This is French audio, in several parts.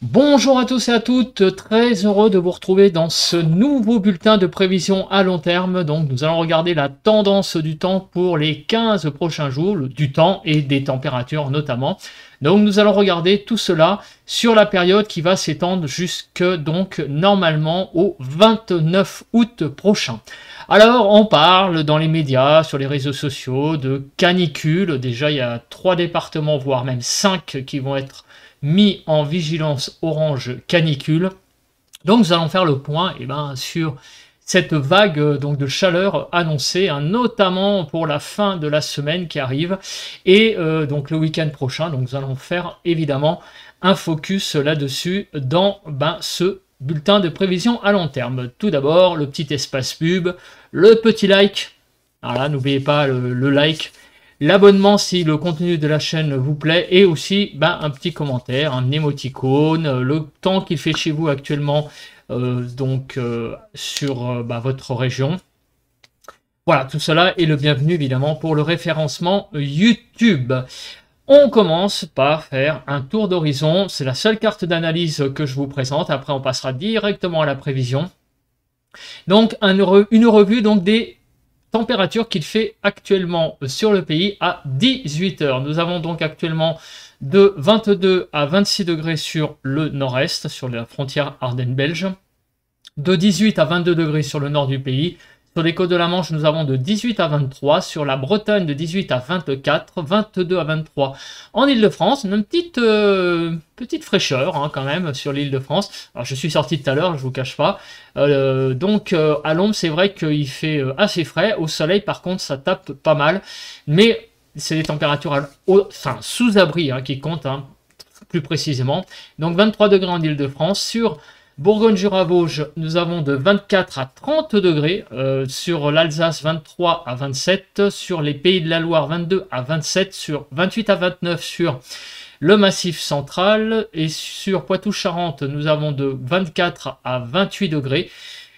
Bonjour à tous et à toutes, très heureux de vous retrouver dans ce nouveau bulletin de prévision à long terme. Donc nous allons regarder la tendance du temps pour les 15 prochains jours, du temps et des températures notamment. Donc nous allons regarder tout cela sur la période qui va s'étendre jusque donc normalement au 29 août prochain. Alors on parle dans les médias, sur les réseaux sociaux de canicule. Déjà il y a 3 départements, voire même 5 qui vont être mis en vigilance orange canicule. Donc nous allons faire le point sur cette vague donc de chaleur annoncée, notamment pour la fin de la semaine qui arrive et donc le week-end prochain. Donc nous allons faire évidemment un focus là-dessus dans ce bulletin de prévision à long terme. Tout d'abord, le petit espace pub, le petit like. Voilà, n'oubliez pas le like, l'abonnement si le contenu de la chaîne vous plaît, et aussi un petit commentaire, un émoticône, le temps qu'il fait chez vous actuellement sur votre région. Voilà, tout cela est le bienvenu évidemment pour le référencement YouTube. On commence par faire un tour d'horizon. C'est la seule carte d'analyse que je vous présente. Après, on passera directement à la prévision. Donc, une revue donc des température qu'il fait actuellement sur le pays à 18 heures. Nous avons donc actuellement de 22 à 26 degrés sur le nord-est, sur la frontière Ardennes-Belge, de 18 à 22 degrés sur le nord du pays. Sur les côtes de la Manche, nous avons de 18 à 23, sur la Bretagne de 18 à 24, 22 à 23 en Île-de-France. Une petite fraîcheur quand même sur l'Île-de-France. Alors je suis sorti tout à l'heure, je vous cache pas. À l'ombre, c'est vrai qu'il fait assez frais. Au soleil, par contre, ça tape pas mal. Mais c'est des températures sous abri qui comptent plus précisément. Donc 23 degrés en Île-de-France. Sur Bourgogne-Jura-Vosges, nous avons de 24 à 30 degrés, sur l'Alsace 23 à 27, sur les Pays de la Loire 22 à 27, sur 28 à 29 sur le Massif central, et sur Poitou-Charentes, nous avons de 24 à 28 degrés.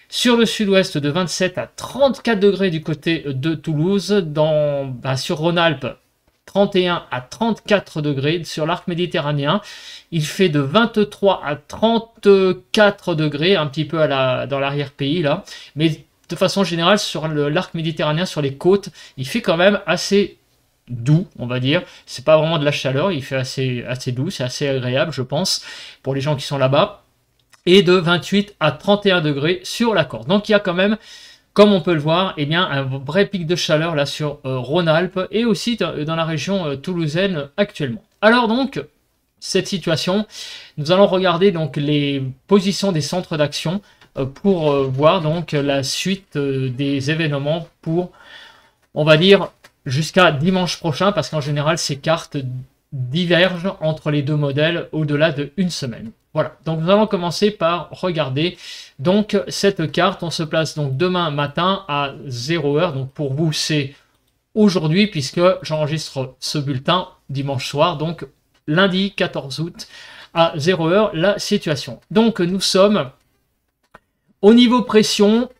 Sur le sud-ouest, de 27 à 34 degrés du côté de Toulouse, sur Rhône-Alpes, 31 à 34 degrés. Sur l'arc méditerranéen, il fait de 23 à 34 degrés, un petit peu dans l'arrière-pays là. Mais de façon générale, sur l'arc méditerranéen, sur les côtes, il fait quand même assez doux, on va dire. C'est pas vraiment de la chaleur, il fait assez doux, c'est assez agréable, je pense, pour les gens qui sont là-bas. Et de 28 à 31 degrés sur la Corse. Donc il y a quand même, comme on peut le voir, un vrai pic de chaleur là sur Rhône-Alpes et aussi dans la région toulousaine actuellement. Alors donc, cette situation, nous allons regarder donc les positions des centres d'action pour voir donc la suite des événements pour, on va dire, jusqu'à dimanche prochain, parce qu'en général, ces cartes divergent entre les deux modèles au-delà d'une semaine. Voilà, donc nous allons commencer par regarder donc cette carte. On se place donc demain matin à 0h, donc pour vous c'est aujourd'hui puisque j'enregistre ce bulletin dimanche soir, donc lundi 14 août à 0h la situation. Donc nous sommes au niveau pression,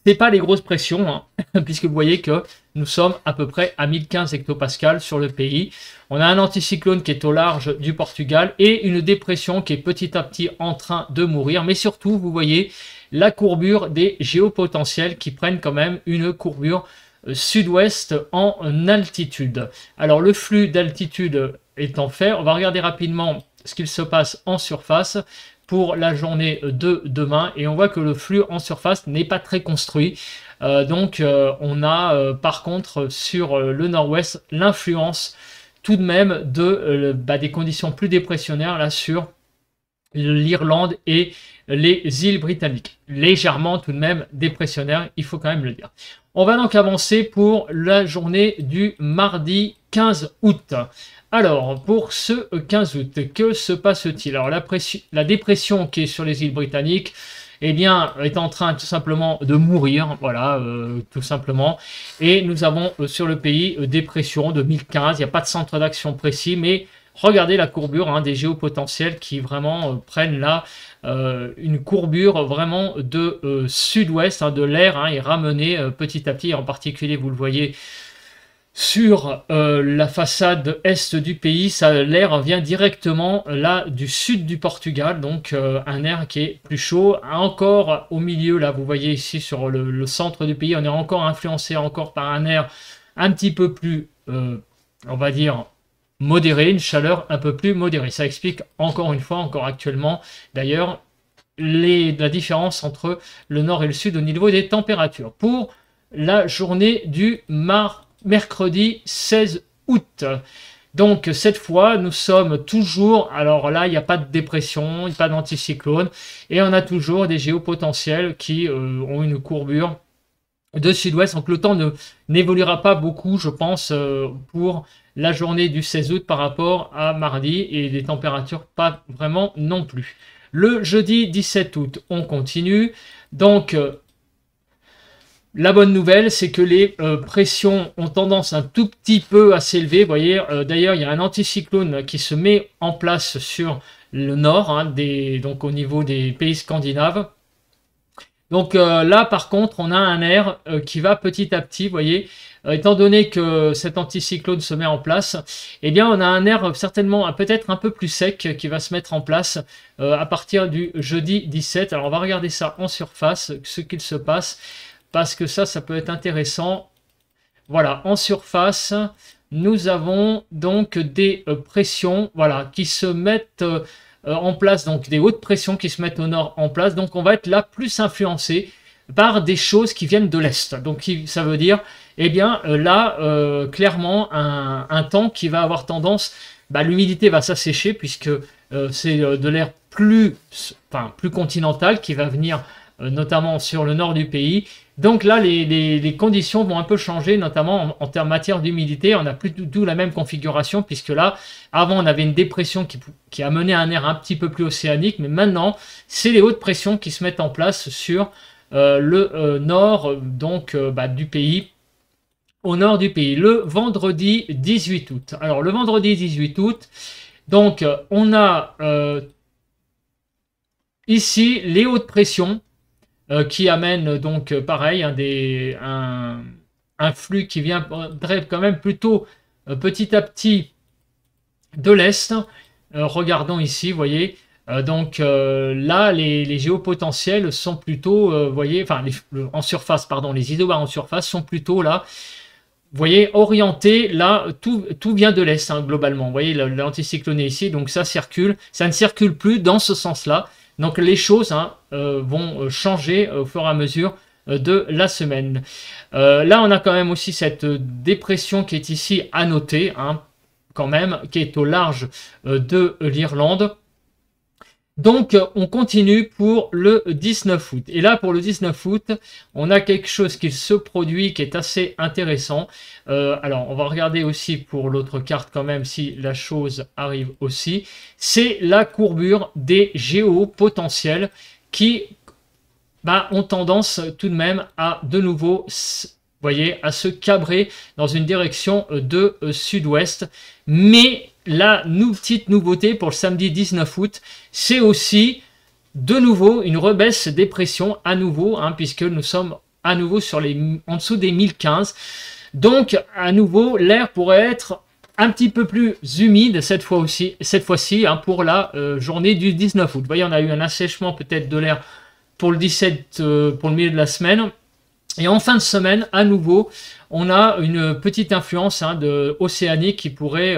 c'est pas les grosses pressions, puisque vous voyez que nous sommes à peu près à 1015 hectopascales sur le pays. On a un anticyclone qui est au large du Portugal et une dépression qui est petit à petit en train de mourir. Mais surtout, vous voyez la courbure des géopotentiels qui prennent quand même une courbure sud-ouest en altitude. Alors le flux d'altitude étant fait, on va regarder rapidement ce qu'il se passe en surface pour la journée de demain, et on voit que le flux en surface n'est pas très construit. On a par contre sur le nord-ouest l'influence tout de même des conditions plus dépressionnaires là sur l'Irlande et les îles britanniques. Légèrement tout de même dépressionnaire, il faut quand même le dire. On va donc avancer pour la journée du mardi 15 août. Alors, pour ce 15 août, que se passe-t-il? Alors, la dépression qui est sur les îles britanniques, est en train tout simplement de mourir, voilà, tout simplement. Et nous avons sur le pays dépression de 1015, il n'y a pas de centre d'action précis, mais regardez la courbure des géopotentiels qui vraiment prennent là une courbure vraiment de sud-ouest, de l'air est ramené petit à petit, en particulier vous le voyez Sur la façade est du pays, l'air vient directement là du sud du Portugal, donc un air qui est plus chaud. Encore au milieu, là vous voyez ici sur le centre du pays, on est encore influencé encore par un air un petit peu plus, on va dire, modéré, une chaleur un peu plus modérée. Ça explique encore une fois, encore actuellement d'ailleurs, la différence entre le nord et le sud au niveau des températures. Pour la journée du mercredi 16 août. Donc cette fois, nous sommes toujours, alors là, il n'y a pas de dépression, pas d'anticyclone, et on a toujours des géopotentiels qui ont une courbure de sud-ouest. Donc le temps n'évoluera pas beaucoup, je pense, pour la journée du 16 août par rapport à mardi, et des températures pas vraiment non plus. Le jeudi 17 août, on continue. Donc la bonne nouvelle, c'est que les pressions ont tendance un tout petit peu à s'élever. Vous voyez, d'ailleurs, il y a un anticyclone qui se met en place sur le nord, hein, donc au niveau des pays scandinaves. Donc là, par contre, on a un air qui va petit à petit, vous voyez, étant donné que cet anticyclone se met en place, eh bien, on a un air certainement peut-être un peu plus sec qui va se mettre en place à partir du jeudi 17. Alors, on va regarder ça en surface, ce qu'il se passe, parce que ça peut être intéressant. Voilà, en surface, nous avons donc des pressions, voilà, qui se mettent en place, donc des hautes pressions qui se mettent au nord en place. Donc on va être là plus influencé par des choses qui viennent de l'est. Donc ça veut dire, eh bien là, clairement, un temps qui va avoir tendance, l'humidité va s'assécher puisque c'est de l'air plus continental qui va venir notamment sur le nord du pays. Donc là, les conditions vont un peu changer, notamment en termes matière d'humidité. On n'a plus du tout la même configuration, puisque là, avant, on avait une dépression qui a mené un air un petit peu plus océanique, mais maintenant, c'est les hautes pressions qui se mettent en place sur le nord donc, du pays, au nord du pays, le vendredi 18 août. Alors, le vendredi 18 août, donc, on a ici les hautes pressions, qui amène donc pareil un flux qui viendrait quand même plutôt petit à petit de l'est. Regardons ici, vous voyez, donc là les géopotentiels sont plutôt, vous voyez, enfin en surface, pardon, les isobars en surface sont plutôt là, vous voyez, orientés, là, tout vient de l'est, hein, globalement. Vous voyez, l'anticyclone est ici, donc ça circule, ça ne circule plus dans ce sens-là. Donc les choses vont changer au fur et à mesure de la semaine. Là, on a quand même aussi cette dépression qui est ici à noter, hein, quand même, qui est au large de l'Irlande. Donc, on continue pour le 19 août. Et là, pour le 19 août, on a quelque chose qui se produit qui est assez intéressant. Alors, on va regarder aussi pour l'autre carte quand même si la chose arrive aussi. C'est la courbure des géopotentiels qui ont tendance tout de même à de nouveau, voyez, à se cabrer dans une direction de sud-ouest. Mais la petite nouveauté pour le samedi 19 août, c'est aussi de nouveau une rebaisse des pressions à nouveau, hein, puisque nous sommes à nouveau en dessous des 1015. Donc à nouveau, l'air pourrait être un petit peu plus humide cette fois-ci, hein, pour la journée du 19 août. Vous voyez, on a eu un assèchement peut-être de l'air pour le 17, pour le milieu de la semaine. Et en fin de semaine, à nouveau, on a une petite influence océanique qui pourrait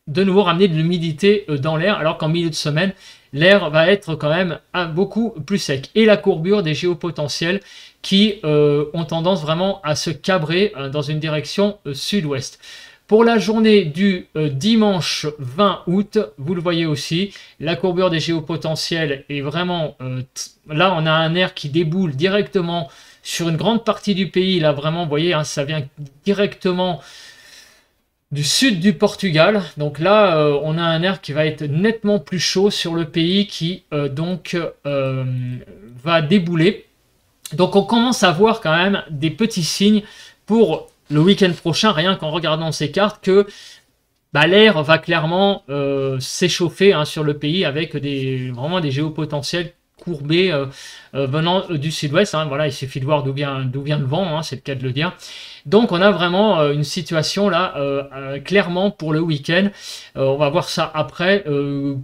de nouveau ramener de l'humidité dans l'air, alors qu'en milieu de semaine, l'air va être quand même beaucoup plus sec. Et la courbure des géopotentiels qui ont tendance vraiment à se cabrer dans une direction sud-ouest. Pour la journée du dimanche 20 août, vous le voyez aussi, la courbure des géopotentiels est vraiment... là, on a un air qui déboule directement sur une grande partie du pays. Là, vraiment, vous voyez, hein, ça vient directement du sud du Portugal. Donc là, on a un air qui va être nettement plus chaud sur le pays qui, va débouler. Donc on commence à voir quand même des petits signes pour le week-end prochain, rien qu'en regardant ces cartes, que l'air va clairement s'échauffer, hein, sur le pays avec vraiment des géopotentiels courbée venant du sud-ouest. Hein. Voilà, il suffit de voir d'où vient le vent, hein, c'est le cas de le dire. Donc on a vraiment une situation là, clairement pour le week-end, on va voir ça après,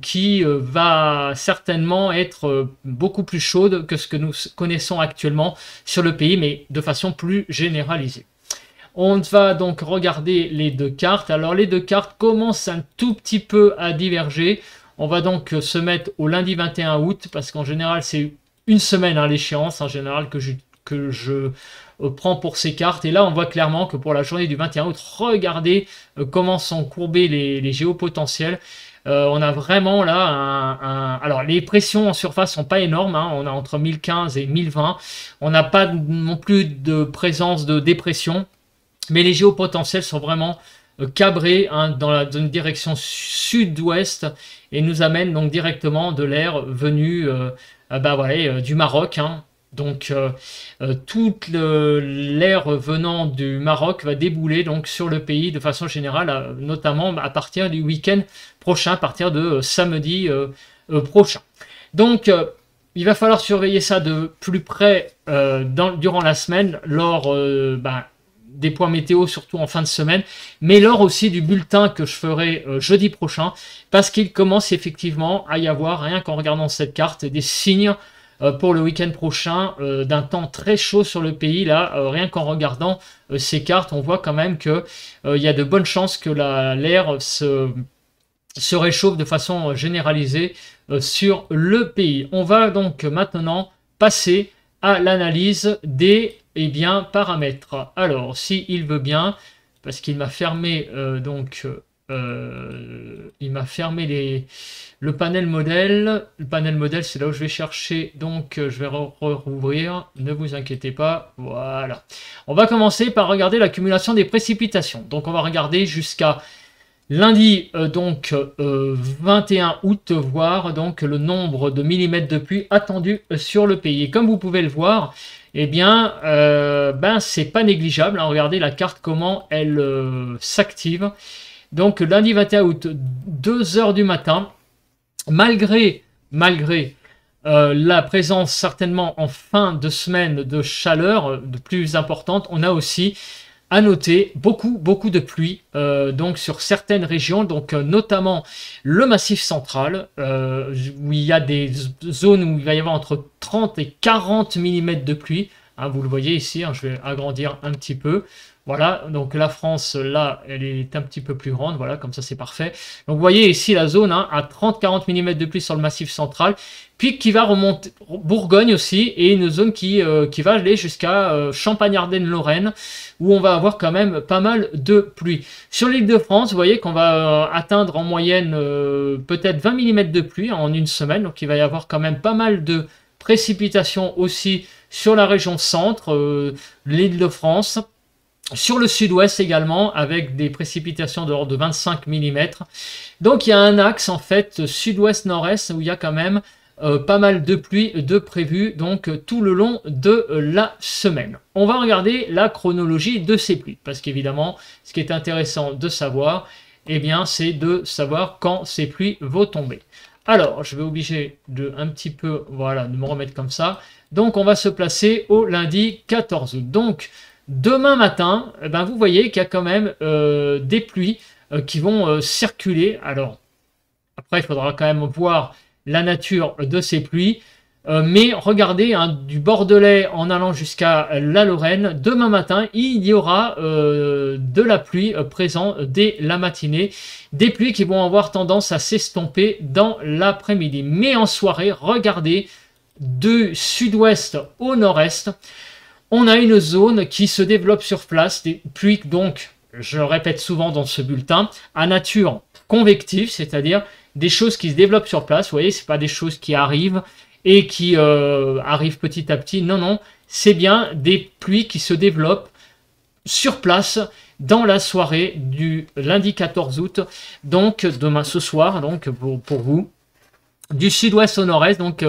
qui va certainement être beaucoup plus chaude que ce que nous connaissons actuellement sur le pays, mais de façon plus généralisée. On va donc regarder les deux cartes. Alors les deux cartes commencent un tout petit peu à diverger. On va donc se mettre au lundi 21 août, parce qu'en général c'est une semaine hein, l'échéance en général que je prend pour ces cartes. Et là, on voit clairement que pour la journée du 21 août, regardez comment sont courbés les géopotentiels. On a vraiment là alors les pressions en surface sont pas énormes, hein. On a entre 1015 et 1020. On n'a pas non plus de présence de dépression, mais les géopotentiels sont vraiment cabrés hein, dans une direction sud-ouest et nous amènent donc directement de l'air venu du Maroc. Hein. Donc toute l'air venant du Maroc va débouler donc sur le pays de façon générale, notamment à partir du week-end prochain, à partir de samedi prochain. Donc il va falloir surveiller ça de plus près durant la semaine, lors des points météo, surtout en fin de semaine, mais lors aussi du bulletin que je ferai jeudi prochain, parce qu'il commence effectivement à y avoir, rien qu'en regardant cette carte, des signes pour le week-end prochain d'un temps très chaud sur le pays. Là, rien qu'en regardant ces cartes, on voit quand même que il y a de bonnes chances que l'air se réchauffe de façon généralisée sur le pays. On va donc maintenant passer à l'analyse des paramètres. Alors, s'il veut bien, parce qu'il m'a fermé il m'a fermé le panel modèle. Le panel modèle, c'est là où je vais chercher, donc je vais rouvrir, ne vous inquiétez pas. Voilà. On va commencer par regarder l'accumulation des précipitations. Donc on va regarder jusqu'à lundi 21 août, voir donc le nombre de millimètres de pluie attendu sur le pays. Et comme vous pouvez le voir, eh bien, c'est pas négligeable. Hein. Regardez la carte, comment elle s'active. Donc lundi 21 août, 2 h du matin, malgré la présence certainement en fin de semaine de chaleur de plus importante, on a aussi à noter beaucoup de pluie donc sur certaines régions, donc notamment le Massif central, où il y a des zones où il va y avoir entre 30 et 40 mm de pluie. Hein, vous le voyez ici, hein, je vais agrandir un petit peu. Voilà, donc la France, là, elle est un petit peu plus grande, voilà, comme ça c'est parfait. Donc vous voyez ici la zone hein, à 30-40 mm de pluie sur le Massif central, puis qui va remonter Bourgogne aussi, et une zone qui va aller jusqu'à Champagne-Ardenne-Lorraine, où on va avoir quand même pas mal de pluie. Sur l'île de France, vous voyez qu'on va atteindre en moyenne peut-être 20 mm de pluie en une semaine, donc il va y avoir quand même pas mal de précipitations aussi sur la région centre, l'île de France. Sur le sud-ouest également, avec des précipitations de l'ordre de 25 mm. Donc il y a un axe en fait sud-ouest-nord-est où il y a quand même pas mal de pluie de prévu donc tout le long de la semaine. On va regarder la chronologie de ces pluies, parce qu'évidemment, ce qui est intéressant de savoir, eh bien, c'est de savoir quand ces pluies vont tomber. Alors, je vais obliger de un petit peu, voilà, de me remettre comme ça. Donc, on va se placer au lundi 14 août. Donc, demain matin, eh ben, vous voyez qu'il y a quand même des pluies qui vont circuler. Alors, après, il faudra quand même voir la nature de ces pluies. Mais regardez, hein, du Bordelais en allant jusqu'à la Lorraine, demain matin, il y aura de la pluie présente dès la matinée. Des pluies qui vont avoir tendance à s'estomper dans l'après-midi. Mais en soirée, regardez, du sud-ouest au nord-est, on a une zone qui se développe sur place, des pluies donc, je le répète souvent dans ce bulletin, à nature convective, c'est-à-dire des choses qui se développent sur place. Vous voyez, c'est pas des choses qui arrivent et qui arrivent petit à petit. Non, non, c'est bien des pluies qui se développent sur place dans la soirée du lundi 14 août, donc demain ce soir, donc pour vous. Du sud-ouest au nord-est, donc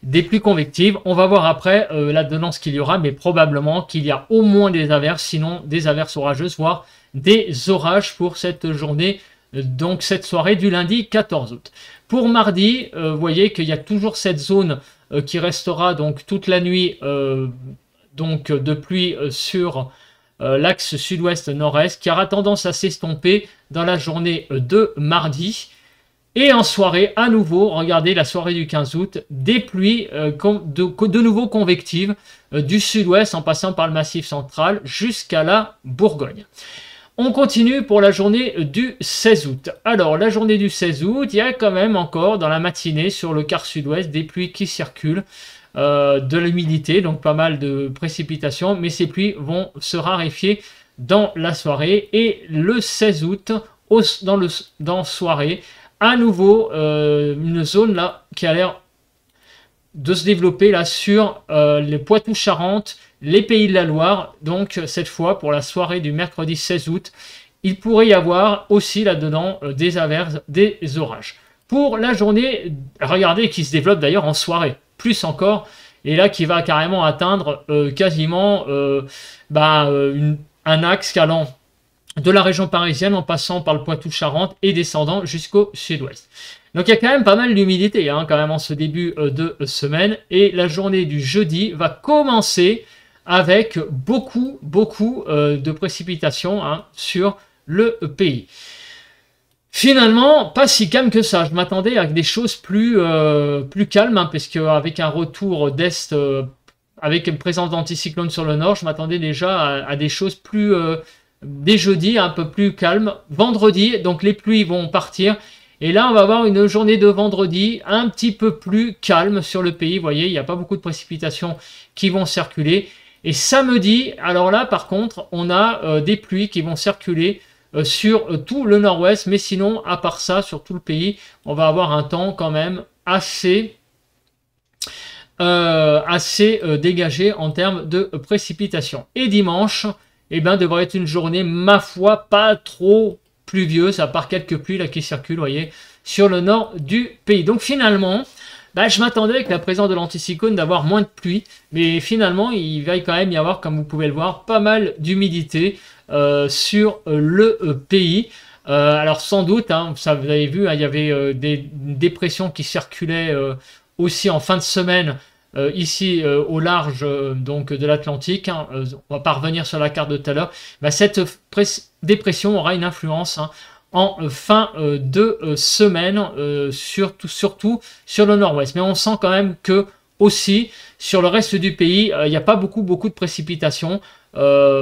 des pluies convectives. On va voir après la tendance qu'il y aura, mais probablement qu'il y a au moins des averses, sinon des averses orageuses, voire des orages pour cette journée donc cette soirée du lundi 14 août. Pour mardi, vous voyez qu'il y a toujours cette zone qui restera donc toute la nuit donc de pluie sur l'axe sud-ouest-nord-est, qui aura tendance à s'estomper dans la journée de mardi. Et en soirée, à nouveau, regardez la soirée du 15 août, des pluies de nouveau convectives du sud-ouest en passant par le massif central jusqu'à la Bourgogne. On continue pour la journée du 16 août. Alors, la journée du 16 août, il y a quand même encore dans la matinée sur le quart sud-ouest des pluies qui circulent, de l'humidité, donc pas mal de précipitations, mais ces pluies vont se raréfier dans la soirée. Et le 16 août, dans soirée, à nouveau une zone là qui a l'air de se développer là sur les Poitou-Charentes, les Pays de la Loire. Donc cette fois pour la soirée du mercredi 16 août, il pourrait y avoir aussi là-dedans des averses, des orages. Pour la journée, regardez, qui se développe d'ailleurs en soirée, plus encore, et là qui va carrément atteindre quasiment un axe allant de la région parisienne en passant par le Poitou-Charentes et descendant jusqu'au sud-ouest. Donc il y a quand même pas mal d'humidité quand même en ce début de semaine, et la journée du jeudi va commencer avec beaucoup de précipitations sur le pays. Finalement, pas si calme que ça. Je m'attendais à des choses plus calmes, parce qu'avec un retour d'est, avec une présence d'anticyclone sur le nord, je m'attendais déjà à des choses plus dès jeudi, un peu plus calme. Vendredi, donc les pluies vont partir. Et là, on va avoir une journée de vendredi un petit peu plus calme sur le pays. Vous voyez, il n'y a pas beaucoup de précipitations qui vont circuler. Et samedi, alors là, par contre, on a des pluies qui vont circuler sur tout le nord-ouest. Mais sinon, à part ça, sur tout le pays, on va avoir un temps quand même assez dégagé en termes de précipitations. Et dimanche, devrait être une journée, ma foi, pas trop pluvieuse, à part quelques pluies là qui circulent, vous voyez, sur le nord du pays. Donc finalement, je m'attendais avec la présence de l'anticyclone d'avoir moins de pluie, mais finalement, il va quand même y avoir, comme vous pouvez le voir, pas mal d'humidité sur le pays. Alors sans doute, ça vous avez vu, il y avait des dépressions qui circulaient aussi en fin de semaine, ici au large donc de l'Atlantique. On va pas revenir sur la carte de tout à l'heure. Cette dépression aura une influence en fin de semaine, surtout sur le nord-ouest. Mais on sent quand même que aussi sur le reste du pays, il n'y a pas beaucoup de précipitations.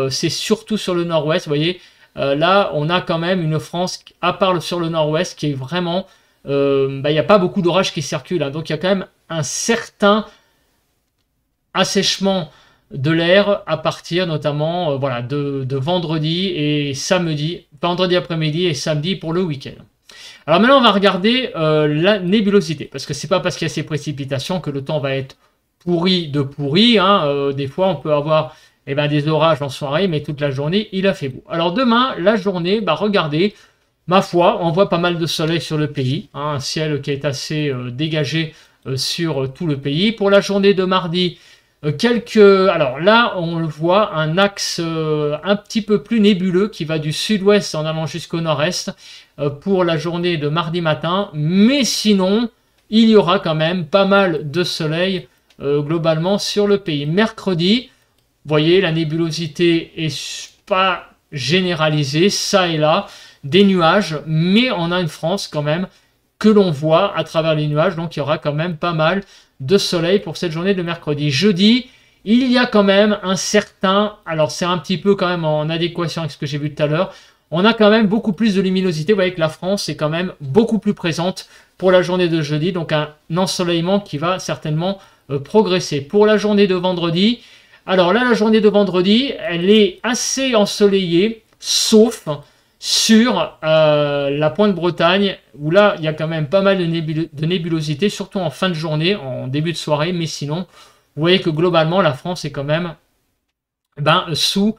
C'est surtout sur le nord-ouest. Vous voyez, là on a quand même une France, à part sur le nord-ouest, qui est vraiment il n'y a pas beaucoup d'orages qui circulent. Donc il y a quand même un certain assèchement de l'air à partir notamment de vendredi et samedi, vendredi après-midi et samedi pour le week-end. Alors maintenant on va regarder la nébulosité, parce que c'est pas parce qu'il y a ces précipitations que le temps va être pourri. Des fois on peut avoir des orages en soirée, mais toute la journée il a fait beau. Alors demain la journée, regardez, ma foi, on voit pas mal de soleil sur le pays, un ciel qui est assez dégagé sur tout le pays. Pour la journée de mardi, alors là on le voit, un axe un petit peu plus nébuleux qui va du sud-ouest en allant jusqu'au nord-est pour la journée de mardi matin, mais sinon il y aura quand même pas mal de soleil globalement sur le pays. Mercredi, vous voyez, la nébulosité est pas généralisée, ça et là des nuages, mais on a une France quand même que l'on voit à travers les nuages, donc il y aura quand même pas mal de soleil pour cette journée de mercredi. Jeudi, il y a quand même un certain, alors c'est un petit peu quand même en adéquation avec ce que j'ai vu tout à l'heure, on a quand même beaucoup plus de luminosité. Vous voyez que la France est quand même beaucoup plus présente pour la journée de jeudi, donc un ensoleillement qui va certainement progresser. Pour la journée de vendredi, alors là la journée de vendredi, elle est assez ensoleillée, sauf sur la pointe Bretagne, où là il y a quand même pas mal de nébulosité, surtout en fin de journée, en début de soirée, mais sinon vous voyez que globalement la France est quand même sous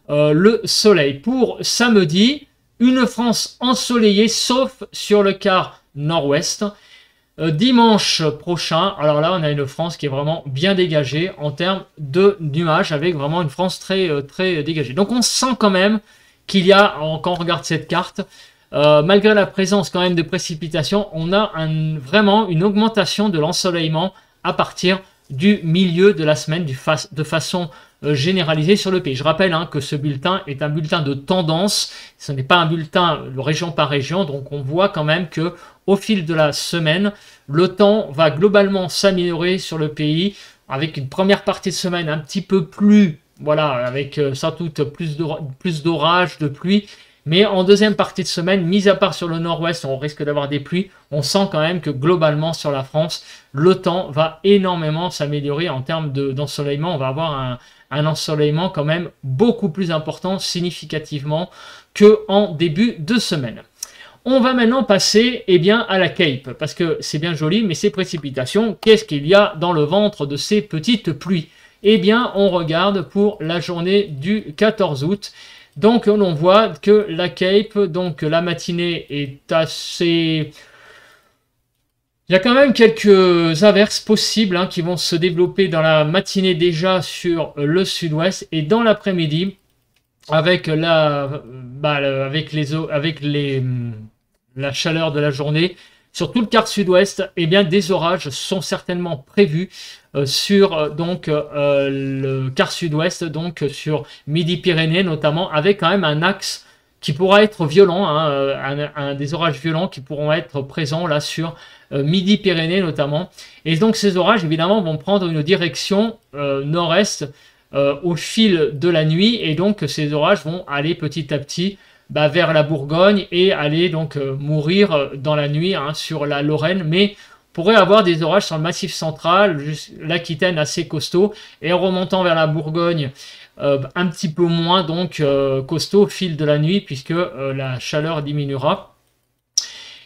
le soleil. Pour samedi, une France ensoleillée, sauf sur le quart nord-ouest. Dimanche prochain, alors là on a une France qui est vraiment bien dégagée en termes de nuages, avec vraiment une France très dégagée. Donc on sent quand même qu'il y a, quand on regarde cette carte, malgré la présence quand même de précipitations, on a vraiment une augmentation de l'ensoleillement à partir du milieu de la semaine de façon généralisée sur le pays. Je rappelle que ce bulletin est un bulletin de tendance, ce n'est pas un bulletin région par région, donc on voit quand même que au fil de la semaine, le temps va globalement s'améliorer sur le pays, avec une première partie de semaine un petit peu plus, voilà, avec sans doute plus d'orage, de pluie. Mais en deuxième partie de semaine, mis à part sur le nord-ouest, on risque d'avoir des pluies. On sent quand même que globalement sur la France, le temps va énormément s'améliorer en termes d'ensoleillement. On va avoir un ensoleillement quand même beaucoup plus important, significativement, qu'en début de semaine. On va maintenant passer à la Cape, parce que c'est bien joli, mais ces précipitations, qu'est-ce qu'il y a dans le ventre de ces petites pluies? On regarde pour la journée du 14 août. Donc on voit que la Cape, donc la matinée est assez... Il y a quand même quelques averses possibles qui vont se développer dans la matinée déjà sur le sud-ouest et dans l'après-midi avec la chaleur de la journée. Sur tout le quart sud-ouest, des orages sont certainement prévus sur le quart sud-ouest, donc sur Midi-Pyrénées notamment, avec quand même un axe qui pourra être violent, des orages violents qui pourront être présents là sur Midi-Pyrénées notamment. Et donc ces orages évidemment vont prendre une direction nord-est au fil de la nuit, et donc ces orages vont aller petit à petit vers la Bourgogne et aller donc mourir dans la nuit sur la Lorraine, mais on pourrait avoir des orages sur le Massif central, l'Aquitaine assez costaud, et en remontant vers la Bourgogne un petit peu moins donc costaud au fil de la nuit, puisque la chaleur diminuera.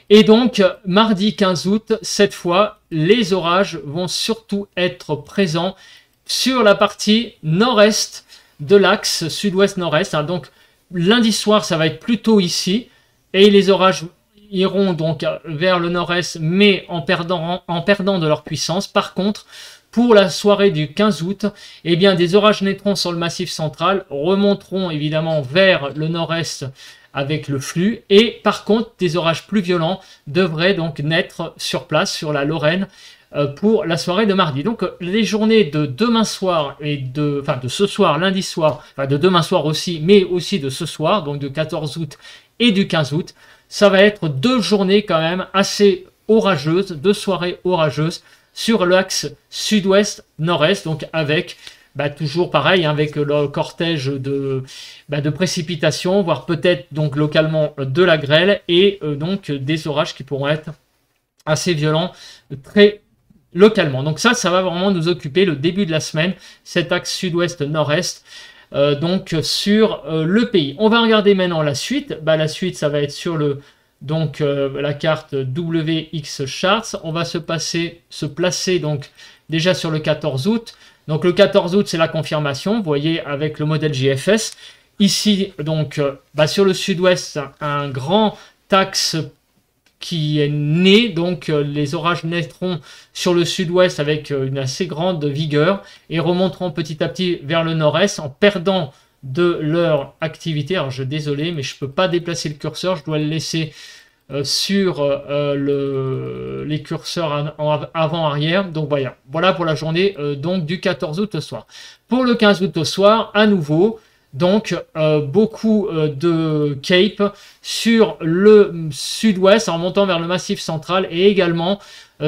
Et donc mardi 15 août, cette fois, les orages vont surtout être présents sur la partie nord-est de l'axe sud-ouest-nord-est, donc lundi soir, ça va être plutôt ici, et les orages iront donc vers le nord-est, mais en perdant de leur puissance. Par contre, pour la soirée du 15 août, des orages naîtront sur le Massif central, remonteront évidemment vers le nord-est avec le flux, et par contre, des orages plus violents devraient donc naître sur place, sur la Lorraine, pour la soirée de mardi. Donc les journées de demain soir et de ce soir, lundi soir, de demain soir aussi, mais aussi de ce soir, donc de 14 août et du 15 août, ça va être deux journées quand même assez orageuses, deux soirées orageuses sur l'axe sud-ouest-nord-est, donc avec toujours pareil, avec le cortège de précipitations, voire peut-être donc localement de la grêle, et donc des orages qui pourront être assez violents, très localement. Donc ça va vraiment nous occuper le début de la semaine, cet axe sud-ouest-nord-est, donc sur le pays. On va regarder maintenant la suite. La suite, ça va être sur la carte WX Charts. On va se placer donc déjà sur le 14 août. Donc le 14 août, c'est la confirmation, vous voyez, avec le modèle GFS. Ici, donc, sur le sud-ouest, un grand axe qui est né, donc les orages naîtront sur le sud-ouest avec une assez grande vigueur et remonteront petit à petit vers le nord-est en perdant de leur activité. Alors je suis désolé, mais je ne peux pas déplacer le curseur, je dois le laisser sur les curseurs avant-arrière. Donc voilà pour la journée donc du 14 août au soir. Pour le 15 août au soir, à nouveau, donc beaucoup de Cape sur le sud-ouest en montant vers le Massif central, et également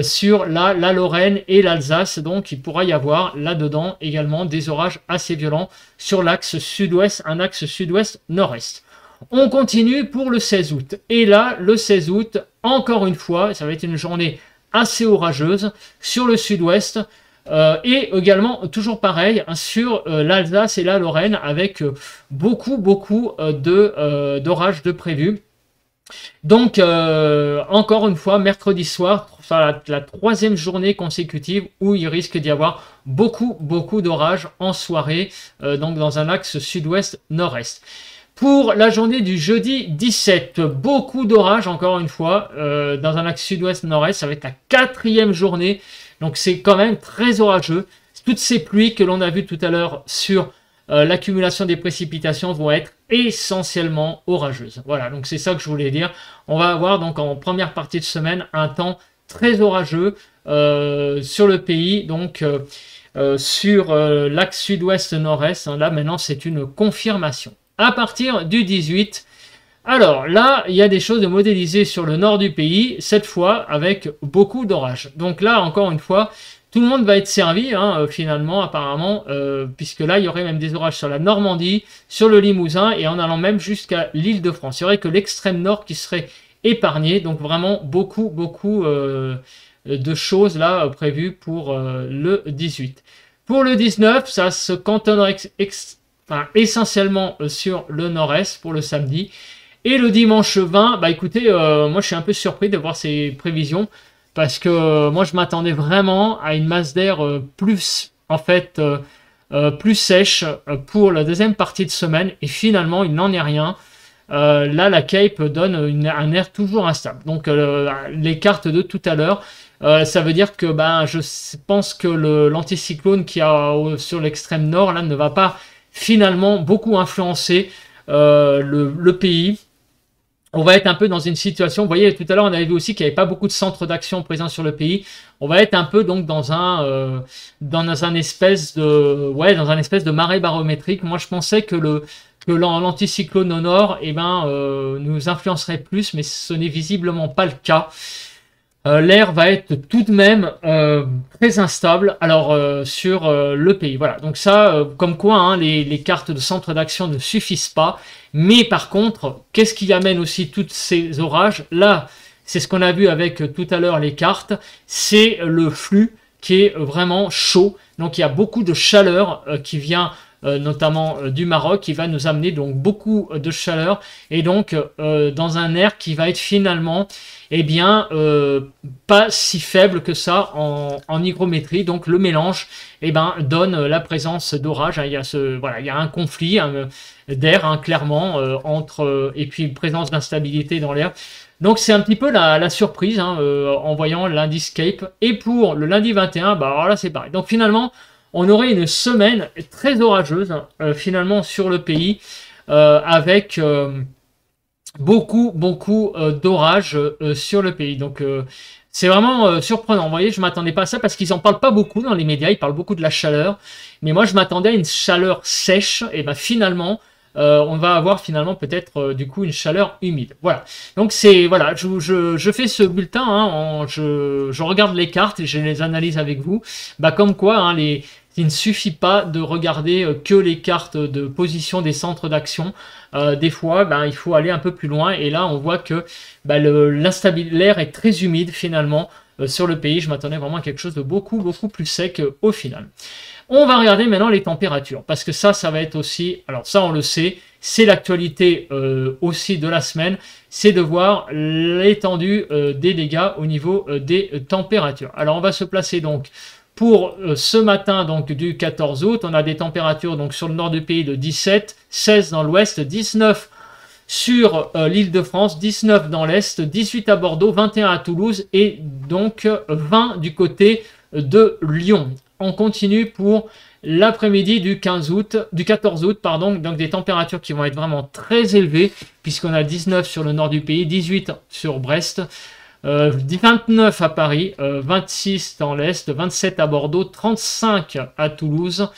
sur la Lorraine et l'Alsace. Donc il pourra y avoir là-dedans également des orages assez violents sur l'axe sud-ouest, un axe sud-ouest nord-est. On continue pour le 16 août. Et là, le 16 août, encore une fois, ça va être une journée assez orageuse sur le sud-ouest. Et également, toujours pareil, sur l'Alsace et la Lorraine, avec beaucoup d'orages de prévus. Donc, encore une fois, mercredi soir, la troisième journée consécutive où il risque d'y avoir beaucoup d'orages en soirée, donc dans un axe sud-ouest-nord-est. Pour la journée du jeudi 17, beaucoup d'orages, encore une fois, dans un axe sud-ouest-nord-est. Ça va être la quatrième journée. Donc c'est quand même très orageux. Toutes ces pluies que l'on a vues tout à l'heure sur l'accumulation des précipitations vont être essentiellement orageuses. Voilà, donc c'est ça que je voulais dire. On va avoir donc en première partie de semaine un temps très orageux sur le pays, donc sur l'axe sud-ouest nord-est. Hein, là maintenant c'est une confirmation. À partir du 18, alors là il y a des choses de modéliser sur le nord du pays, cette fois avec beaucoup d'orages. Donc là encore une fois, tout le monde va être servi hein, finalement apparemment, puisque là il y aurait même des orages sur la Normandie, sur le Limousin et en allant même jusqu'à l'Île-de-France. Il y aurait que l'extrême nord qui serait épargné, donc vraiment beaucoup de choses là prévues pour le 18. Pour le 19, ça se cantonnerait essentiellement sur le nord-est pour le samedi. Et le dimanche 20, bah écoutez, moi je suis un peu surpris de voir ces prévisions, parce que moi je m'attendais vraiment à une masse d'air plus, en fait, plus sèche pour la deuxième partie de semaine, et finalement il n'en est rien. Là la Cape donne un air toujours instable. Donc les cartes de tout à l'heure, ça veut dire que je pense que l'anticyclone qui a sur l'extrême nord là ne va pas finalement beaucoup influencer le pays. On va être un peu dans une situation, vous voyez tout à l'heure on avait vu aussi qu'il n'y avait pas beaucoup de centres d'action présents sur le pays. On va être un peu donc dans un espèce de marée barométrique. Moi je pensais que l'anticyclone au nord nous influencerait plus, mais ce n'est visiblement pas le cas. L'air va être tout de même très instable sur le pays. Voilà, donc ça, comme quoi hein, les cartes de centre d'action ne suffisent pas. Mais par contre, qu'est-ce qui amène aussi tous ces orages? Là, c'est ce qu'on a vu avec tout à l'heure les cartes, c'est le flux qui est vraiment chaud. Donc il y a beaucoup de chaleur qui vient notamment du Maroc, qui va nous amener donc beaucoup de chaleur, et donc dans un air qui va être finalement pas si faible que ça en hygrométrie. Donc le mélange donne la présence d'orage. Il y a un conflit d'air clairement entre et puis une présence d'instabilité dans l'air. Donc c'est un petit peu la surprise en voyant l'indice Cape. Et pour le lundi 21, alors là c'est pareil. Donc finalement on aurait une semaine très orageuse finalement sur le pays, avec beaucoup d'orages sur le pays. Donc c'est vraiment surprenant. Vous voyez, je m'attendais pas à ça parce qu'ils en parlent pas beaucoup dans les médias. Ils parlent beaucoup de la chaleur, mais moi je m'attendais à une chaleur sèche. Et finalement on va avoir finalement peut-être du coup une chaleur humide. Voilà. Donc voilà, je fais ce bulletin, je regarde les cartes et je les analyse avec vous. Comme quoi, il ne suffit pas de regarder que les cartes de position des centres d'action. Des fois, il faut aller un peu plus loin. Et là, on voit que l'air est très humide finalement sur le pays. Je m'attendais vraiment à quelque chose de beaucoup plus sec au final. On va regarder maintenant les températures, parce que ça va être aussi, alors ça on le sait, c'est l'actualité aussi de la semaine, c'est de voir l'étendue des dégâts au niveau des températures. Alors on va se placer donc pour ce matin donc du 14 août, on a des températures donc sur le nord du pays de 17, 16 dans l'ouest, 19 sur l'Île-de-France, 19 dans l'est, 18 à Bordeaux, 21 à Toulouse et donc 20 du côté de Lyon. On continue pour l'après-midi du 14 août, donc des températures qui vont être vraiment très élevées, puisqu'on a 19 sur le nord du pays, 18 sur Brest, 29 à Paris, 26 dans l'Est, 27 à Bordeaux, 35 à Toulouse,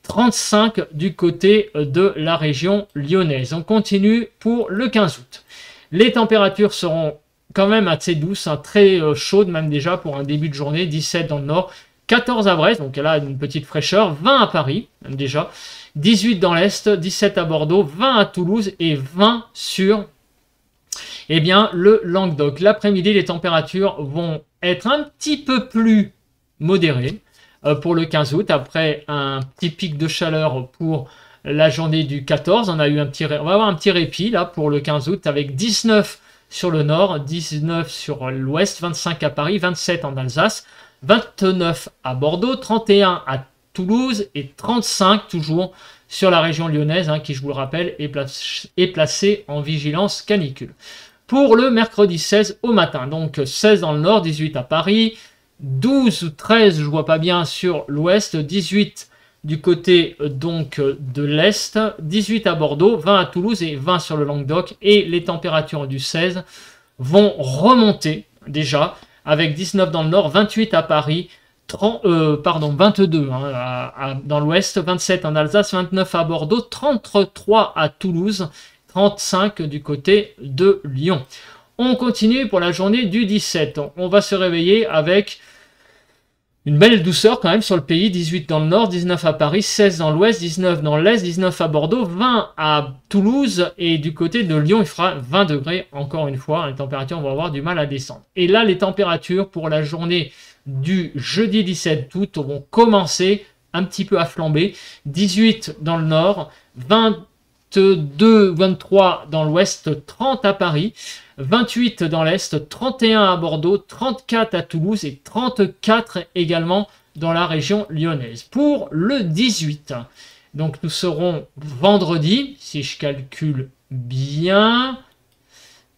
35 du côté de la région lyonnaise. On continue pour le 15 août. Les températures seront quand même assez douces, très chaudes même déjà pour un début de journée, 17 dans le nord, 14 à Brest, donc là une petite fraîcheur, 20 à Paris, même déjà, 18 dans l'Est, 17 à Bordeaux, 20 à Toulouse et 20 sur le Languedoc. L'après-midi, les températures vont être un petit peu plus modérées pour le 15 août, après un petit pic de chaleur pour la journée du 14. On va avoir un petit répit là pour le 15 août avec 19 sur le nord, 19 sur l'ouest, 25 à Paris, 27 en Alsace, 29 à Bordeaux, 31 à Toulouse et 35 toujours sur la région lyonnaise, qui je vous le rappelle est placée en vigilance canicule. Pour le mercredi 16 au matin, donc 16 dans le nord, 18 à Paris, 12 ou 13, je vois pas bien, sur l'ouest, 18 du côté donc de l'Est, 18 à Bordeaux, 20 à Toulouse et 20 sur le Languedoc. Et les températures du 16 vont remonter déjà, avec 19 dans le Nord, 28 à Paris, 22 dans l'Ouest, 27 en Alsace, 29 à Bordeaux, 33 à Toulouse, 35 du côté de Lyon. On continue pour la journée du 17. On va se réveiller avec une belle douceur quand même sur le pays. 18 dans le Nord, 19 à Paris, 16 dans l'Ouest, 19 dans l'Est, 19 à Bordeaux, 20 à Toulouse. Et du côté de Lyon, il fera 20 degrés. Encore une fois, les températures vont avoir du mal à descendre. Et là, les températures pour la journée du jeudi 17 août vont commencer un petit peu à flamber. 18 dans le Nord, 22, 23 dans l'Ouest, 30 à Paris, 28 dans l'Est, 31 à Bordeaux, 34 à Toulouse et 34 également dans la région lyonnaise. Pour le 18, donc nous serons vendredi, si je calcule bien.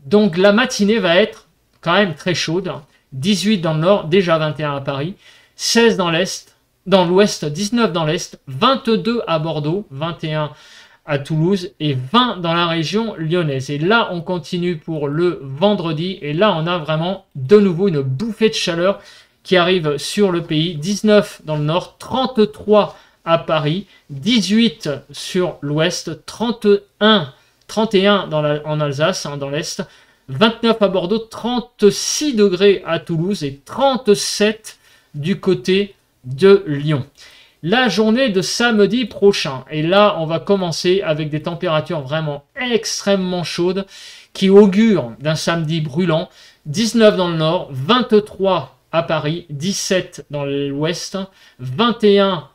Donc la matinée va être quand même très chaude. 18 dans le Nord, déjà 21 à Paris, 16 dans l'Est, dans l'Ouest, 19 dans l'Est, 22 à Bordeaux, 21 à Toulouse et 20 dans la région lyonnaise. Et là, on continue pour le vendredi. Et là, on a vraiment de nouveau une bouffée de chaleur qui arrive sur le pays. 19 dans le Nord, 33 à Paris, 18 sur l'Ouest, 31 en Alsace, dans l'Est, 29 à Bordeaux, 36 degrés à Toulouse et 37 du côté de Lyon. La journée de samedi prochain, et là on va commencer avec des températures vraiment extrêmement chaudes qui augurent d'un samedi brûlant. 19 dans le Nord, 23 à Paris, 17 dans l'Ouest, 21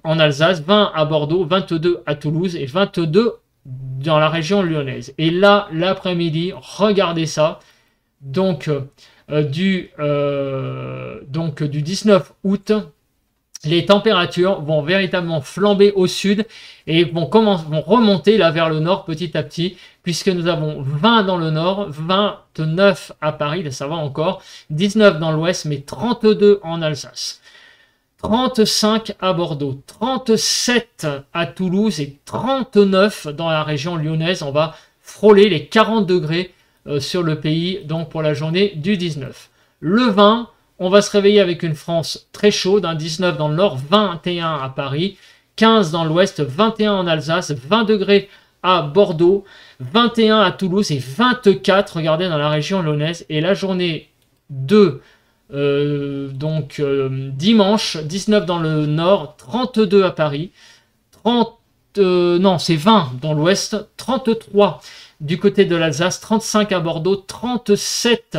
en Alsace, 20 à Bordeaux, 22 à Toulouse et 22 dans la région lyonnaise. Et là, l'après-midi, regardez ça, donc du 19 août, les températures vont véritablement flamber au sud et vont remonter là vers le nord petit à petit, puisque nous avons 20 dans le nord, 29 à Paris, là ça va encore, 19 dans l'ouest, mais 32 en Alsace, 35 à Bordeaux, 37 à Toulouse et 39 dans la région lyonnaise. On va frôler les 40 degrés sur le pays, donc pour la journée du 19. Le 20, on va se réveiller avec une France très chaude, 19 dans le nord, 21 à Paris, 15 dans l'ouest, 21 en Alsace, 20 degrés à Bordeaux, 21 à Toulouse et 24, regardez, dans la région lyonnaise. Et la journée de dimanche, 19 dans le nord, 32 à Paris, 20 dans l'ouest, 33 du côté de l'Alsace, 35 à Bordeaux, 37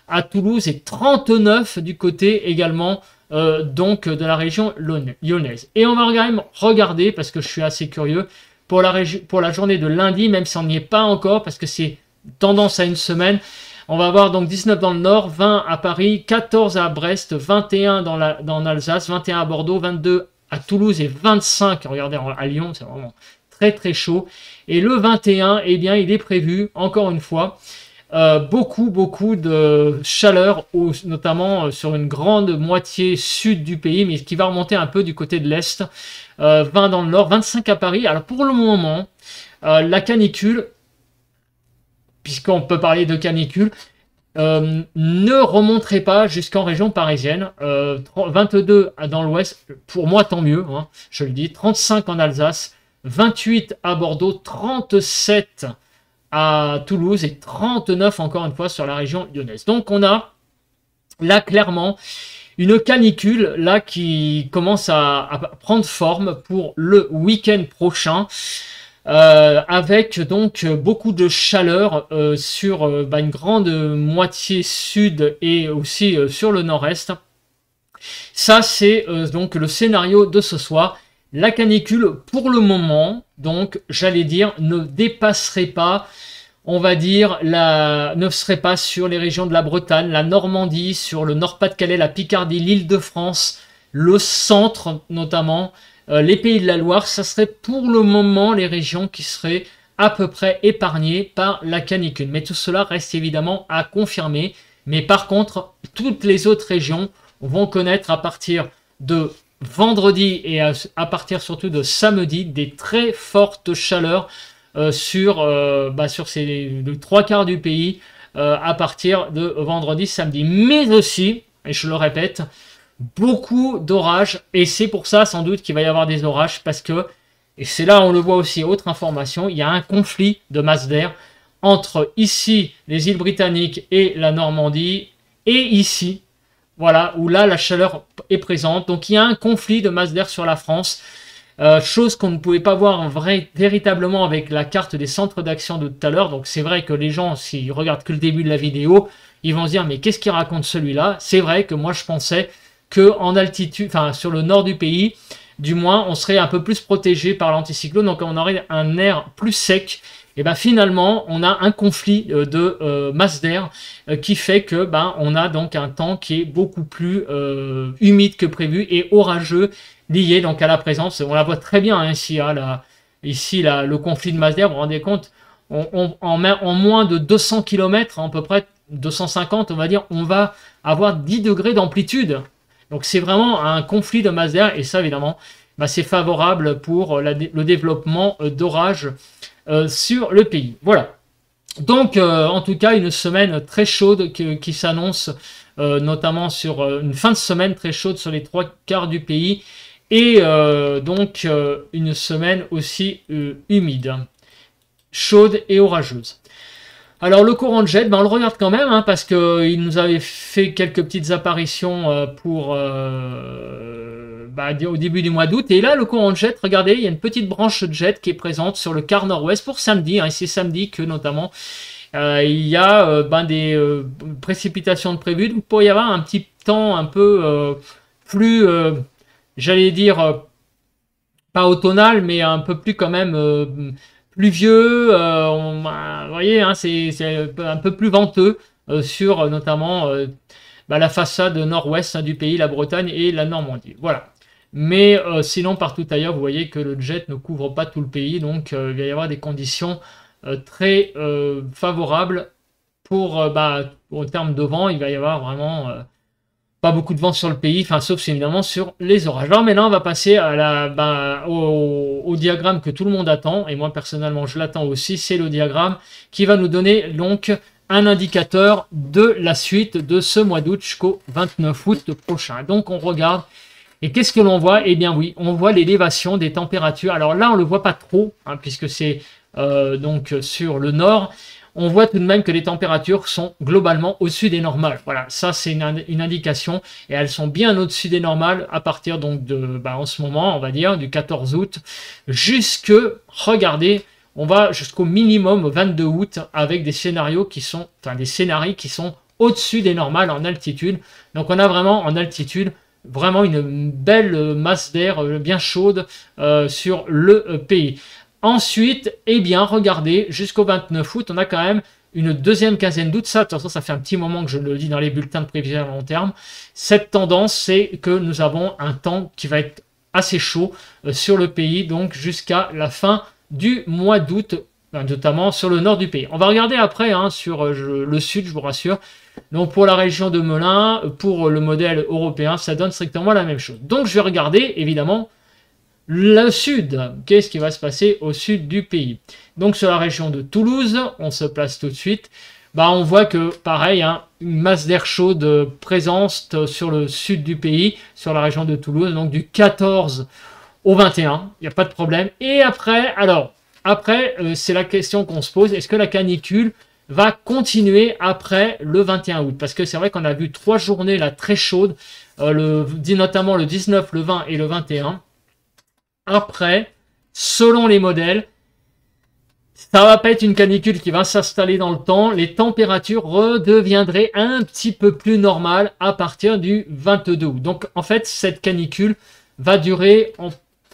à Toulouse et 39 du côté également de la région lyonnaise. Et on va quand même regarder, parce que je suis assez curieux, pour la journée de lundi, même si on n'y est pas encore, parce que c'est tendance à une semaine. On va avoir donc 19 dans le nord, 20 à Paris, 14 à Brest, 21 dans Alsace, 21 à Bordeaux, 22 à Toulouse et 25, regardez, à Lyon, c'est vraiment très très chaud. Et le 21, eh bien, il est prévu, encore une fois, beaucoup de chaleur, notamment sur une grande moitié sud du pays, mais qui va remonter un peu du côté de l'Est. 20 dans le nord, 25 à Paris. Alors pour le moment, la canicule, puisqu'on peut parler de canicule, ne remonterait pas jusqu'en région parisienne. 22 dans l'ouest, pour moi tant mieux, hein, je le dis. 35 en Alsace, 28 à Bordeaux, 37 à Toulouse et 39 encore une fois sur la région lyonnaise. Donc on a là clairement une canicule là qui commence à prendre forme pour le week-end prochain. Avec donc beaucoup de chaleur sur une grande moitié sud et aussi sur le nord-est. Ça c'est donc le scénario de ce soir. La canicule pour le moment, donc j'allais dire, ne dépasserait pas, on va dire, ne serait pas sur les régions de la Bretagne, la Normandie, sur le Nord-Pas-de-Calais, la Picardie, l'Île-de-France, le centre notamment, les Pays de la Loire. Ça serait pour le moment les régions qui seraient à peu près épargnées par la canicule. Mais tout cela reste évidemment à confirmer. Mais par contre, toutes les autres régions vont connaître à partir de vendredi et à partir surtout de samedi, des très fortes chaleurs sur les 3/4 du pays à partir de vendredi, samedi. Mais aussi, et je le répète, beaucoup d'orages. Et c'est pour ça sans doute qu'il va y avoir des orages parce que, et c'est là on le voit aussi, autre information, il y a un conflit de masse d'air entre ici les îles britanniques et la Normandie et ici. Voilà, où là, la chaleur est présente. Donc, il y a un conflit de masse d'air sur la France. Chose qu'on ne pouvait pas voir véritablement avec la carte des centres d'action de tout à l'heure. Donc, c'est vrai que les gens, s'ils regardent que le début de la vidéo, ils vont se dire, mais qu'est-ce qu'il raconte celui-là? C'est vrai que moi, je pensais qu'en altitude, enfin, sur le nord du pays, du moins, on serait un peu plus protégé par l'anticyclone. Donc, on aurait un air plus sec. Et ben finalement, on a un conflit de masse d'air qui fait que on a donc un temps qui est beaucoup plus humide que prévu et orageux lié donc à la présence. On la voit très bien hein, ici, hein, ici le conflit de masse d'air. Vous vous rendez compte, en moins de 200 km, à peu près 250, on va dire, on va avoir 10 degrés d'amplitude. Donc c'est vraiment un conflit de masse d'air et ça évidemment, c'est favorable pour le développement d'orages sur le pays. Voilà. Donc, en tout cas, une semaine très chaude qui s'annonce, notamment sur une fin de semaine très chaude sur les 3/4 du pays, et donc une semaine aussi humide, chaude et orageuse. Alors le courant de jet, on le regarde quand même, hein, parce qu'il nous avait fait quelques petites apparitions au début du mois d'août. Et là, le courant de jet, regardez, il y a une petite branche de jet qui est présente sur le quart nord-ouest pour samedi. Hein, et c'est samedi que notamment il y a des précipitations de prévues. Donc il pourrait y avoir un petit temps un peu plus, j'allais dire, pas automnal, mais un peu plus quand même pluvieux, vous voyez, hein, c'est un peu plus venteux sur notamment la façade nord-ouest hein, du pays, la Bretagne et la Normandie. Voilà. Mais sinon, partout ailleurs, vous voyez que le jet ne couvre pas tout le pays, donc il va y avoir des conditions très favorables pour, en termes de vent, il va y avoir vraiment pas beaucoup de vent sur le pays, enfin sauf évidemment sur les orages. Alors maintenant on va passer à au diagramme que tout le monde attend, et moi personnellement je l'attends aussi, c'est le diagramme qui va nous donner donc un indicateur de la suite de ce mois d'août jusqu'au 29 août prochain. Donc on regarde, et qu'est-ce que l'on voit? Eh bien oui, on voit l'élévation des températures. Alors là on le voit pas trop, hein, puisque c'est donc sur le nord. On voit tout de même que les températures sont globalement au-dessus des normales. Voilà, ça c'est une indication et elles sont bien au-dessus des normales à partir donc de, en ce moment, on va dire, du 14 août jusque, regardez, on va jusqu'au minimum 22 août avec des scénarios qui sont, au-dessus des normales en altitude. Donc on a vraiment en altitude vraiment une belle masse d'air bien chaude sur le pays. Ensuite, eh bien, regardez, jusqu'au 29 août, on a quand même une deuxième quinzaine d'août. Ça, de toute façon, ça fait un petit moment que je le dis dans les bulletins de prévision à long terme. Cette tendance, c'est que nous avons un temps qui va être assez chaud sur le pays, donc jusqu'à la fin du mois d'août, notamment sur le nord du pays. On va regarder après hein, sur le sud, je vous rassure. Donc pour la région de Melun, pour le modèle européen, ça donne strictement la même chose. Donc je vais regarder, évidemment, le sud, qu'est-ce qui va se passer au sud du pays? Donc sur la région de Toulouse, on se place tout de suite. On voit que pareil, hein, une masse d'air chaude présente sur le sud du pays, sur la région de Toulouse, donc du 14 au 21, il n'y a pas de problème. Et après, c'est la question qu'on se pose, est-ce que la canicule va continuer après le 21 août? Parce que c'est vrai qu'on a vu 3 journées là très chaudes, notamment le 19, le 20 et le 21. Après, selon les modèles, ça va pas être une canicule qui va s'installer dans le temps. Les températures redeviendraient un petit peu plus normales à partir du 22 août. Donc, en fait, cette canicule va durer,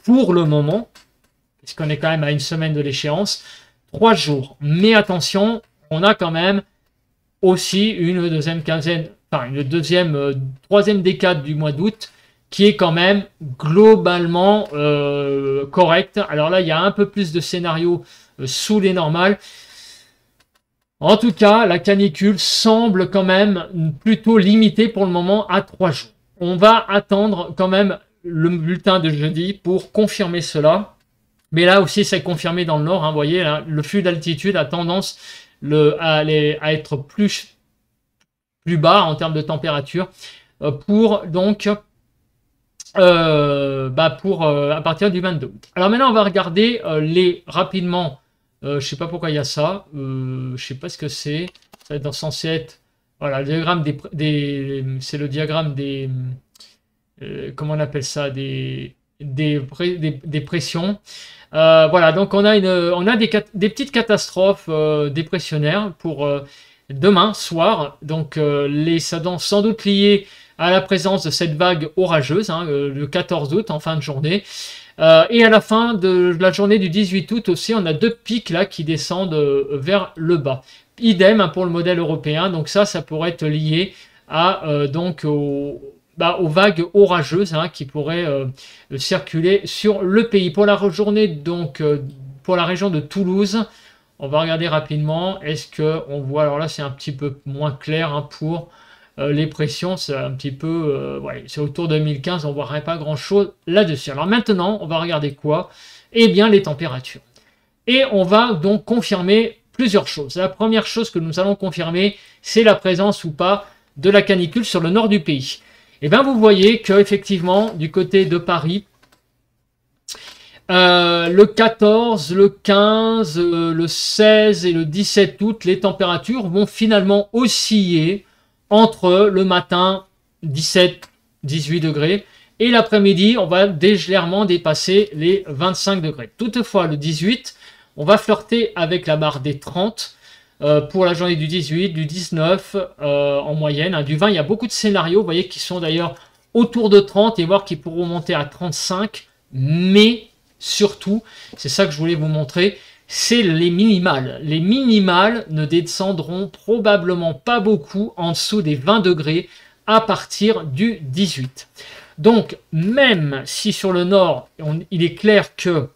pour le moment, puisqu'on est quand même à une semaine de l'échéance, 3 jours. Mais attention, on a quand même aussi une deuxième quinzaine, enfin, troisième décade du mois d'août, qui est quand même globalement correct. Alors là, il y a un peu plus de scénarios sous les normales. En tout cas, la canicule semble quand même plutôt limitée pour le moment à 3 jours. On va attendre quand même le bulletin de jeudi pour confirmer cela. Mais là aussi, c'est confirmé dans le nord. Hein, vous voyez, là, le flux d'altitude a tendance à être plus bas en termes de température pour donc à partir du 22 août. Alors maintenant, on va regarder rapidement. Je sais pas pourquoi il y a ça. Je sais pas ce que c'est. Ça va être censé être. Voilà, le diagramme c'est le diagramme des. Comment on appelle ça, des pressions. Voilà, donc on a des petites catastrophes dépressionnaires pour demain soir. Donc ça doit sans doute lié à la présence de cette vague orageuse, hein, le 14 août en fin de journée. Et à la fin de la journée du 18 août aussi, on a deux pics là qui descendent vers le bas. Idem hein, pour le modèle européen. Donc ça pourrait être lié à aux vagues orageuses hein, qui pourraient circuler sur le pays. Pour la journée, donc, pour la région de Toulouse, on va regarder rapidement. Est-ce qu'on voit, alors là c'est un petit peu moins clair hein, pour les pressions, c'est un petit peu, ouais, c'est autour de 1015, on ne voit pas grand-chose là-dessus. Alors maintenant, on va regarder quoi? Eh bien les températures. Et on va donc confirmer plusieurs choses. La première chose que nous allons confirmer, c'est la présence ou pas de la canicule sur le nord du pays. Et bien vous voyez que effectivement du côté de Paris, le 14, le 15, le 16 et le 17 août, les températures vont finalement osciller entre le matin 17-18 degrés et l'après-midi, on va légèrement dépasser les 25 degrés. Toutefois, le 18, on va flirter avec la barre des 30 pour la journée du 18, du 19 en moyenne. Hein, du 20, il y a beaucoup de scénarios, vous voyez, qui sont d'ailleurs autour de 30 et voire qui pourront monter à 35. Mais surtout, c'est ça que je voulais vous montrer, c'est les minimales. Les minimales ne descendront probablement pas beaucoup en dessous des 20 degrés à partir du 18. Donc, même si sur le nord, il est clair que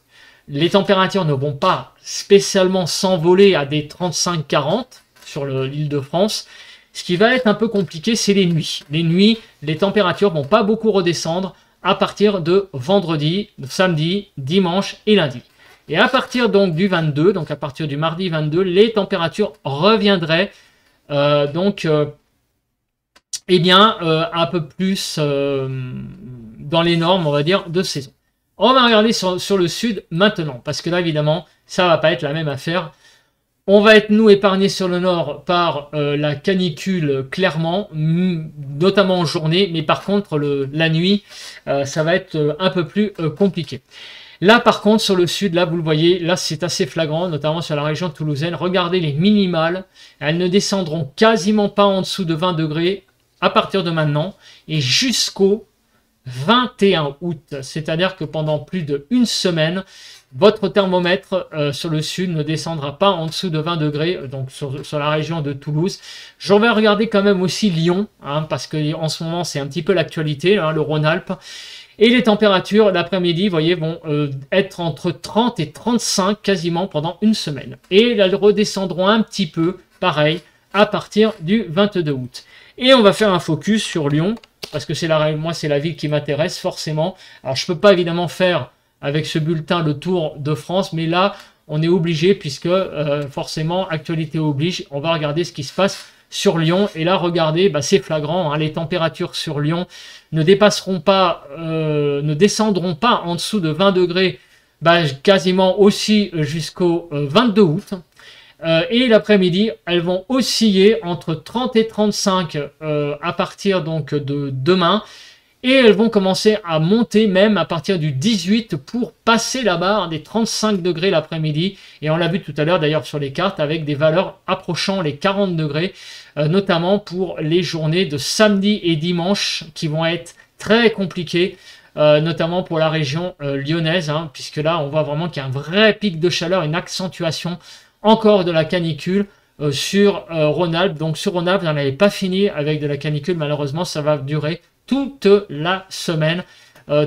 les températures ne vont pas spécialement s'envoler à des 35-40 sur l'île de France, ce qui va être un peu compliqué, c'est les nuits. Les nuits, les températures vont pas beaucoup redescendre à partir de vendredi, samedi, dimanche et lundi. Et à partir donc du 22, donc à partir du mardi 22, les températures reviendraient un peu plus dans les normes, on va dire, de saison. On va regarder sur le sud maintenant, parce que là, évidemment, ça va pas être la même affaire. On va être, nous, épargnés sur le nord par la canicule, clairement, notamment en journée, mais par contre, la nuit, ça va être un peu plus compliqué. Là, par contre, sur le sud, là, vous le voyez, là, c'est assez flagrant, notamment sur la région toulousaine. Regardez les minimales. Elles ne descendront quasiment pas en dessous de 20 degrés à partir de maintenant et jusqu'au 21 août. C'est-à-dire que pendant plus d'une semaine, votre thermomètre sur le sud ne descendra pas en dessous de 20 degrés, donc sur la région de Toulouse. Je vais regarder quand même aussi Lyon, hein, parce qu'en ce moment, c'est un petit peu l'actualité, hein, le Rhône-Alpes. Et les températures l'après-midi, vous voyez, vont être entre 30 et 35 quasiment pendant une semaine. Et elles redescendront un petit peu, pareil, à partir du 22 août. Et on va faire un focus sur Lyon, parce que moi, c'est la ville qui m'intéresse forcément. Alors, je ne peux pas évidemment faire avec ce bulletin le tour de France, mais là, on est obligé, puisque forcément, actualité oblige, on va regarder ce qui se passe sur Lyon. Et là, regardez, c'est flagrant, hein, les températures sur Lyon ne descendront pas en dessous de 20 degrés, quasiment aussi jusqu'au 22 août. Et l'après-midi, elles vont osciller entre 30 et 35 à partir donc de demain. Et elles vont commencer à monter même à partir du 18 pour passer la barre des 35 degrés l'après-midi. Et on l'a vu tout à l'heure d'ailleurs sur les cartes avec des valeurs approchant les 40 degrés, notamment pour les journées de samedi et dimanche qui vont être très compliquées, notamment pour la région lyonnaise, hein, puisque là on voit vraiment qu'il y a un vrai pic de chaleur, une accentuation encore de la canicule sur Rhône-Alpes. Donc sur Rhône-Alpes, on n'avait pas fini avec de la canicule, malheureusement ça va durer toute la semaine,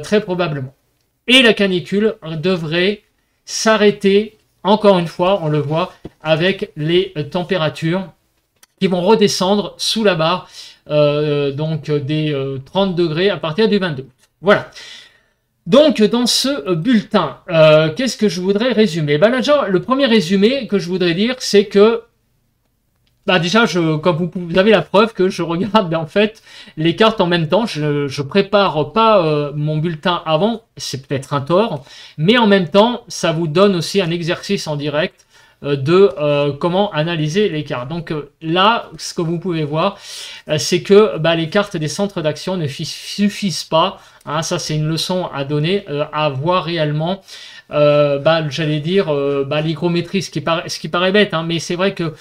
très probablement. Et la canicule devrait s'arrêter, encore une fois, on le voit, avec les températures qui vont redescendre sous la barre des 30 degrés à partir du 22 août. Voilà. Donc, dans ce bulletin, qu'est-ce que je voudrais résumer? Bah, déjà, le premier résumé que je voudrais dire, c'est que bah déjà, comme vous avez la preuve que je regarde en fait les cartes en même temps, je prépare pas mon bulletin avant, c'est peut-être un tort, mais en même temps, ça vous donne aussi un exercice en direct de comment analyser les cartes. Donc là, ce que vous pouvez voir, c'est que bah, les cartes des centres d'action ne suffisent pas. Hein, ça, c'est une leçon à donner, à voir réellement. Bah, j'allais dire bah, l'hygrométrie, ce qui paraît bête, hein, mais c'est vrai que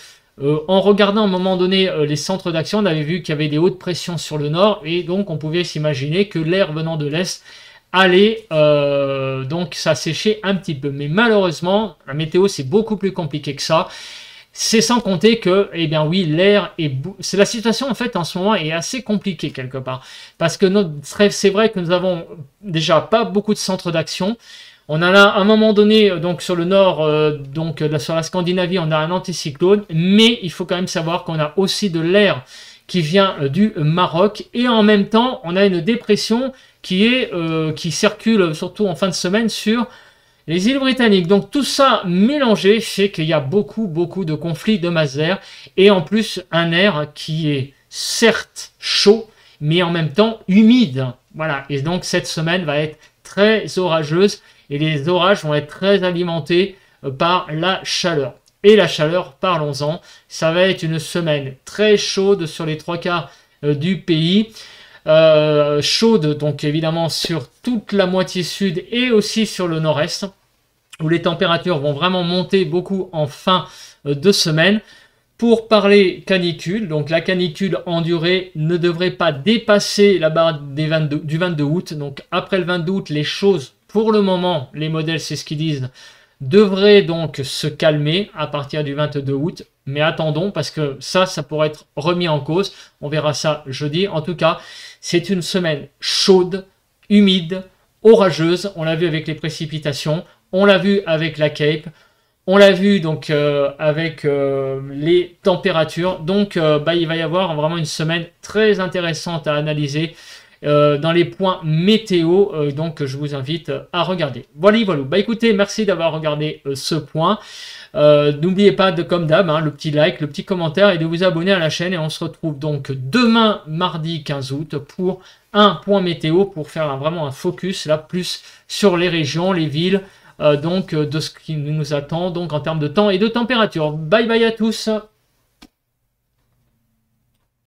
en regardant à un moment donné les centres d'action, on avait vu qu'il y avait des hautes pressions sur le nord et donc on pouvait s'imaginer que l'air venant de l'est allait donc s'assécher un petit peu. Mais malheureusement, la météo c'est beaucoup plus compliqué que ça. C'est sans compter que, eh bien oui, l'air est... C'est la situation en fait en ce moment est assez compliquée quelque part. Parce que c'est vrai que nous avons déjà pas beaucoup de centres d'action. On a à un moment donné, donc sur le nord, sur la Scandinavie, on a un anticyclone, mais il faut quand même savoir qu'on a aussi de l'air qui vient du Maroc, et en même temps, on a une dépression qui circule surtout en fin de semaine sur les îles britanniques. Donc tout ça mélangé fait qu'il y a beaucoup de conflits de masse d'air, et en plus un air qui est certes chaud, mais en même temps humide. Voilà, et donc cette semaine va être très orageuse, et les orages vont être très alimentés par la chaleur. Et la chaleur, parlons-en, ça va être une semaine très chaude sur les trois quarts du pays. Chaude donc évidemment sur toute la moitié sud et aussi sur le nord-est, où les températures vont vraiment monter beaucoup en fin de semaine. Pour parler canicule, donc la canicule en durée ne devrait pas dépasser la barre du 22 août. Donc après le 22 août, les choses, pour le moment, les modèles, c'est ce qu'ils disent, devraient donc se calmer à partir du 22 août. Mais attendons, parce que ça pourrait être remis en cause. On verra ça jeudi. En tout cas, c'est une semaine chaude, humide, orageuse. On l'a vu avec les précipitations. On l'a vu avec la Cape. On l'a vu donc avec les températures. Donc il va y avoir vraiment une semaine très intéressante à analyser dans les points météo. Donc je vous invite à regarder. Voilà. Bah écoutez, merci d'avoir regardé ce point. N'oubliez pas comme d'hab, hein, le petit like, le petit commentaire et de vous abonner à la chaîne. Et on se retrouve donc demain mardi 15 août pour un point météo, pour faire vraiment un focus là plus sur les régions, les villes. De ce qui nous attend donc en termes de temps et de température. Bye bye à tous.